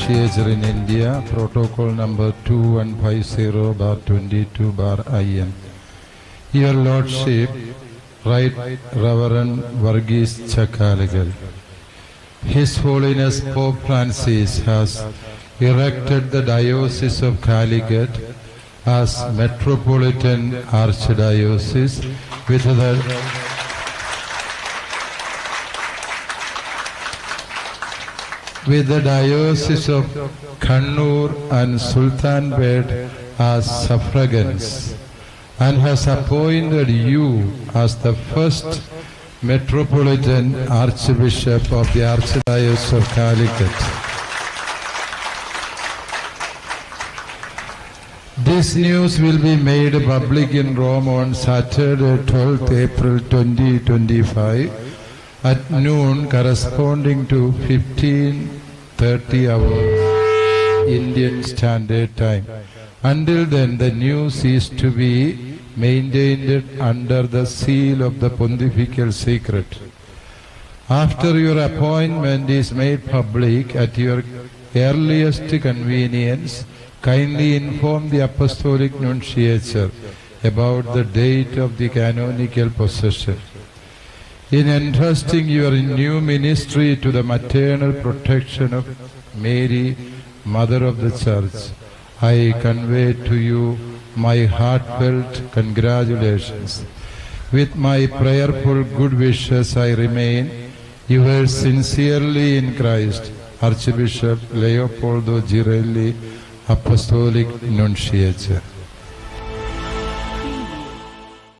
Nunciature in India, protocol number 2150/22/IN. Your Lordship, Right Reverend Varghese Chakaligal, His Holiness Pope Francis has erected the Diocese of Calicut as Metropolitan Archdiocese with the Diocese of Kannur and Sultanbed as suffragans, and has appointed you as the first Metropolitan Archbishop of the Archdiocese of Calicut. This news will be made public in Rome on Saturday, 12th April 2025 at noon, corresponding to 15:30 hours Indian Standard Time. Until then, the news is to be maintained under the seal of the pontifical secret. After your appointment is made public at your earliest convenience, kindly inform the Apostolic Nunciature about the date of the canonical possession. In entrusting your new ministry to the maternal protection of Mary, Mother of the Church, I convey to you my heartfelt congratulations. With my prayerful good wishes, I remain yours sincerely in Christ, Archbishop Leopoldo Girelli, Apostolic Nunciature.